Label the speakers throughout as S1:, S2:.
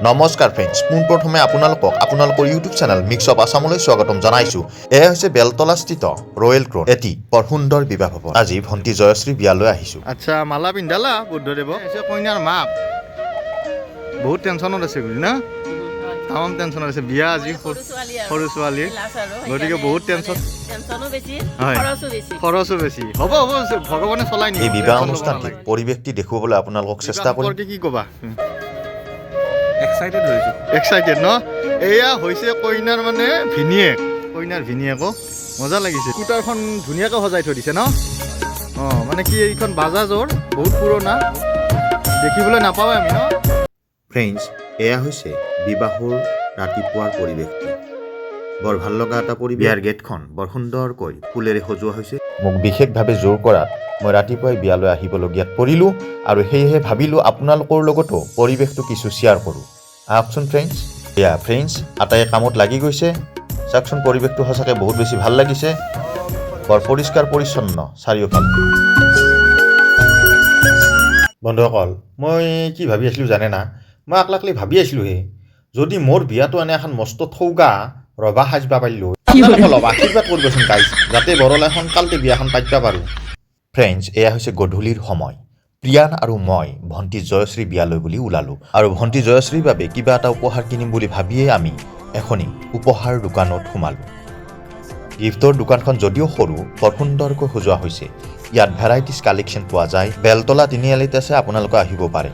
S1: নমস্কাৰ ফ্ৰেণ্ডছ, পোনপ্ৰথমে আপোনালোকৰ ইউটিউব চেনেল মিক্স অফ আছামলৈ স্বাগতম জনাইছোঁ। এয়া হৈছে বেলতলাস্থিত ৰয়েল ক্ৰ'ন, এটি বৰ সুন্দৰ বিবাহ ভৱন। আজি ভণ্টি জয়শ্ৰী বিয়ালৈ আহিছোঁ।
S2: আচ্ছা, মালা পিন্ধালা বুদ্ধদেৱ কইনাৰ মাক বহুত টেনশ্যনত আছে বুলি না, তামাম টেনশ্যনত আছে। বিয়া আজি সৰু ছোৱালী, গতিকে বহুত টেনশ্যন, খৰচো বেছি। হ'ব ভগৱানে চলাই নিয়ে।
S1: এই বিবাহ অনুষ্ঠানটিৰ পৰিৱেশটি দেখুৱাবলৈ আপোনালোকক চেষ্টা কৰিম।
S2: কি ক'বা? এক্সাইটেড ন? এয়া হৈছে কইনাৰ মানে কইনাৰ ভিনিয়েকক মজা লাগিছে। স্কুটাৰখন ধুনীয়াকৈ সজাই থৈ দিছে ন? মানে কি এইখন বাজাজৰ, বহুত পুৰণা, দেখিবলৈ নাপাওঁ আমি ন?
S1: ফ্ৰেণ্ডছ, এয়া হৈছে বিবাহৰ ৰাতিপুৱাৰ পৰিৱেশটি। বৰ ভাল লগা এটা পৰিৱেশ। বিয়াৰ গেটখন বৰ সুন্দৰকৈ ফুলেৰে সজোৱা হৈছে। মোক বিশেষভাৱে জোৰ কৰাত মই ৰাতিপুৱাই বিয়ালৈ আহিবলগীয়াত পৰিলোঁ আৰু সেয়েহে ভাবিলোঁ আপোনালোকৰ লগতো পৰিৱেশটো কিছু শ্বেয়াৰ কৰোঁ। আহকচোন ফ্ৰেণ্ডছ। এয়া ফ্ৰেণ্ডছ, আটাইয়ে কামত লাগি গৈছে। চাওকচোন, পৰিৱেশটো সঁচাকৈ বহুত বেছি ভাল লাগিছে। বৰ পৰিষ্কাৰ পৰিচ্ছন্ন চাৰিওফাল। বন্ধুসকল, মই কি ভাবি আছিলোঁ জানে না? মই আকলাকলি ভাবি আছিলোঁহে, যদি মোৰ বিয়াটো এনে এখন মস্ত থৌগা ৰভা সাজবা পাৰিলোঁ, অলপ আশীৰ্বাদ কৰিবচোন গাইজ, যাতে বৰলাই সোনকালতে বিয়াখন পাতিব পাৰোঁ। ফ্ৰেণ্ডছ, এয়া হৈছে গধূলিৰ সময়। প্ৰিয়ান আৰু মই ভণ্টি জয়শ্ৰী বিয়ালৈ বুলি ওলালোঁ আৰু ভণ্টি জয়শ্ৰীৰ বাবে কিবা এটা উপহাৰ কিনিম বুলি ভাবিয়েই আমি এখনি উপহাৰ দোকানত সোমালোঁ। গিফ্টৰ দোকানখন যদিও সৰু, বৰ সুন্দৰকৈ সজোৱা হৈছে। ইয়াত ভেৰাইটিজ কালেকশ্যন পোৱা যায়। বেলতলা তিনিআলিত আছে, আপোনালোকে আহিব পাৰে।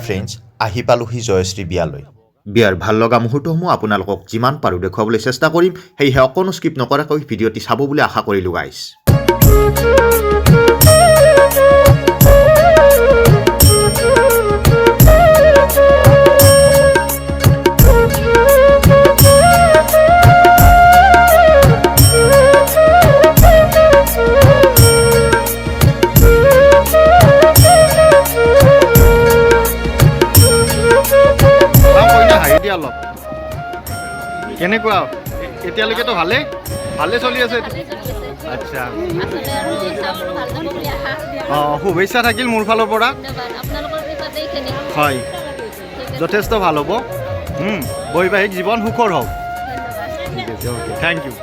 S1: ফ্ৰেণ্ডছ, আহি পালোহি জয়শ্ৰী বিয়ালৈ। বিয়াৰ ভাল লগা মুহূৰ্তসমূহ আপোনালোকক যিমান পাৰোঁ দেখুৱাবলৈ চেষ্টা কৰিম, সেয়েহে অকণো স্কিপ নকৰাকৈ ভিডিঅ'টি চাব বুলি আশা কৰিলোঁ গাইজ।
S2: অলপ কেনেকুৱা এতিয়ালৈকেতো ভালে চলি আছে। আচ্ছা, শুভেচ্ছা থাকিল মোৰ ফালৰ পৰা। হয়, যথেষ্ট ভাল হ'ব। বৈবাহিক জীৱন সুখৰ হওক। ঠিক আছে, অ'কে, থেংক ইউ।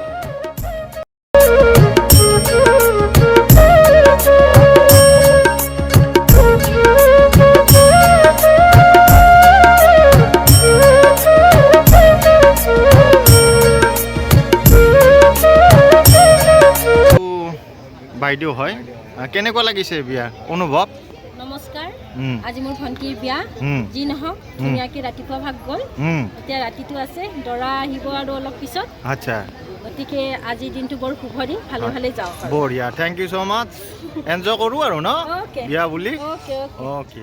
S2: বাইদেউ হয়, কেনেকুৱা লাগিছে বিয়া অনুভৱ?
S3: নমস্কাৰ। আজি মোৰ ভণ্টিৰ বিয়া, যি নহওক ধুনীয়াকৈ ৰাতিপুৱা ভাগ গ'ল, এতিয়া ৰাতিটো আছে, দৰা আহিব আৰু অলপ পিছত।
S2: আচ্ছা,
S3: গতিকে আজিৰ দিনটো বৰ শুভ দিন, ভালে ভালে যাওক।
S2: বঢ়িয়া, thank you so' much. Enjoy কৰোঁ আৰু ন বিয়া বুলি। অ'কে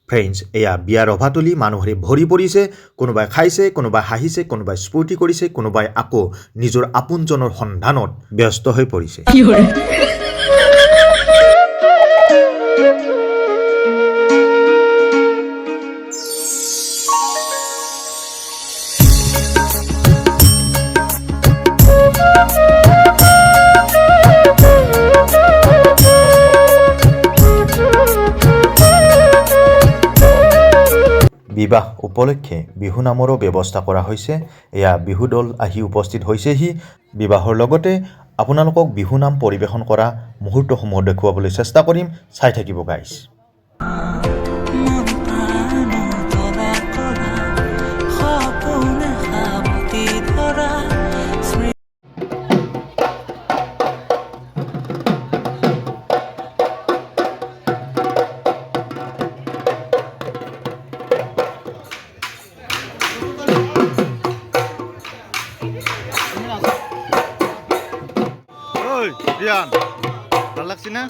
S1: ফ্ৰেণ্ডছ, এয়া বিয়াৰ ৰভাতলি মানুহে ভৰি পৰিছে। কোনোবাই খাইছে, কোনোবাই হাঁহিছে, কোনোবাই স্ফূৰ্তি কৰিছে, কোনোবাই আকৌ নিজৰ আপোনজনৰ সন্ধানত ব্যস্ত হৈ পৰিছে। বিবাহ উপলক্ষে বিহু নামৰো ব্যৱস্থা কৰা হৈছে। এয়া বিহু দল আহি উপস্থিত হৈছেহি। বিবাহৰ লগতে আপোনালোকক বিহু নাম পৰিৱেশন কৰা মুহূৰ্তসমূহ দেখুৱাবলৈ চেষ্টা কৰিম। চাই থাকিব গাইজ।
S2: প্ৰিয়ান, ভাল লাগছি না?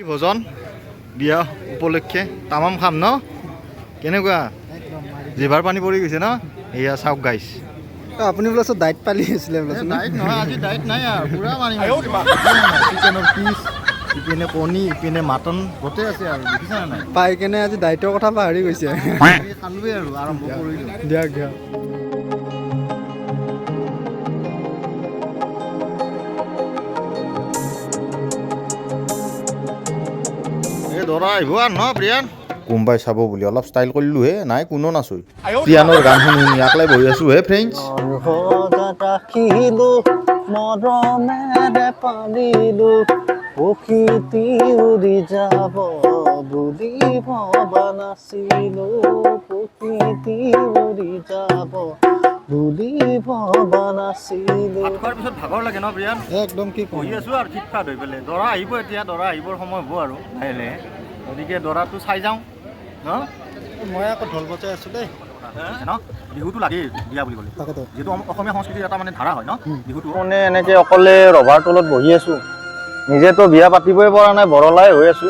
S2: ভোজন বিয়া উপলক্ষে তামাম খাম ন কেনেকুৱা জিভাৰ পানী পৰি গৈছে ন এয়া চাওক গাইছ
S4: আপুনি বোলে চব ডাইট পালি আছিলে বোলে
S2: ডাইট নহয় আজি ডাইট নাই আৰু পুৰা মাৰিম চিকেনৰ পিচ ইপিনে কণী ইপিনে মাটন গোটেই আছে আৰু দেখিছা নাই
S4: পাই কেনে আজি ডাইটৰ কথা পাহৰি গৈছে
S2: খালোৱে আৰু আৰম্ভ কৰিলোঁ
S4: দিয়ক দিয়ক
S2: এই দৰা আহিব আৰু ন প্ৰিয়ান
S1: কোনোবাই চাব বুলি অলপ ষ্টাইল কৰিলোঁ হে নাই কোনো নাচই পিয়ানোৰ গান শুনি শুনি একলাই বহি আছোঁ হে ফ্ৰেণ্ডছ
S4: ৰাখিলো মৰমেৰে পালিলো প্ৰকৃতি উৰি যাব বুলি ভবা নাছিলো প্ৰকৃতি উৰি যাব বুলি ভবা নাছিলো
S2: ভাত খোৱাৰ পিছত ভাগৰ লাগে ন প্ৰিয়ান
S4: একদম কি
S2: বহি আছোঁ আৰু ঠিক ঠাক হৈ পেলাই দৰা আহিব এতিয়া দৰা আহিবৰ সময় হ'ব আৰু লাহে লাহে গতিকে দৰাটো চাই যাওঁ ন
S4: মই আকৌ ঢোল বজাই আছো দেই
S2: ন বিহুটো লাগেই বিয়া বুলি ক'লে
S4: তাকেতো
S2: যিহেতু অসমীয়া সংস্কৃতিৰ এটা মানে ধাৰা হয় ন বিহুটো
S5: মানে এনেকে অকলে ৰভাৰ তলত বহি আছো নিজেতো বিয়া পাতিবই পৰা নাই বৰলাই হৈ আছো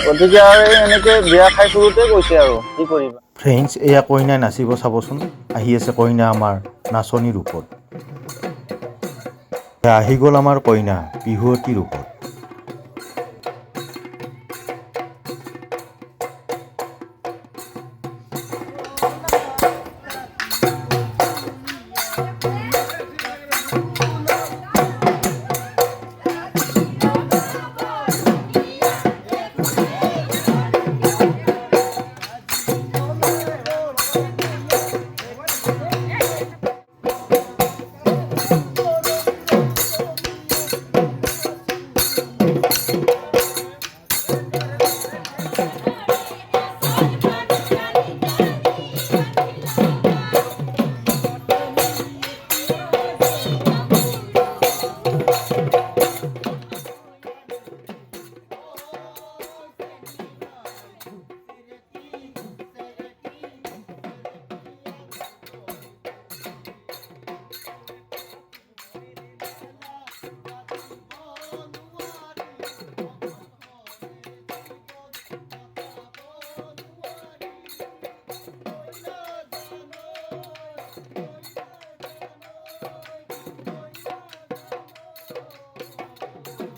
S5: গতিকে আৰু এনেকে বিয়া খাই ফুৰোতে গৈছে আৰু কি কৰিবা
S1: ফ্ৰেণ্ডছ এয়া কইনাই নাচিব চাবচোন আহি আছে কইনা আমাৰ নাচনী ৰূপত আহি গ'ল আমাৰ কইনা বিহুৱতী ৰূপত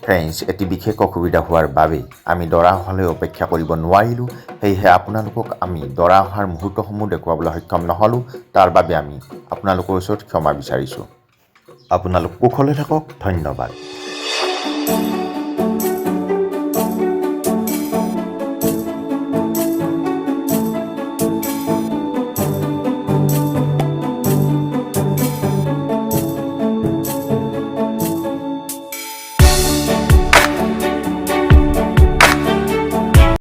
S1: ফ্ৰেণ্ডছ এটি বিশেষ অসুবিধা হোৱাৰ বাবে আমি দৰা অহালৈ অপেক্ষা কৰিব নোৱাৰিলোঁ সেয়েহে আপোনালোকক আমি দৰা অহাৰ মুহূৰ্তসমূহ দেখুৱাবলৈ সক্ষম নহ'লোঁ তাৰ বাবে আমি আপোনালোকৰ ওচৰত ক্ষমা বিচাৰিছোঁ আপোনালোক কুশলে থাকক ধন্যবাদ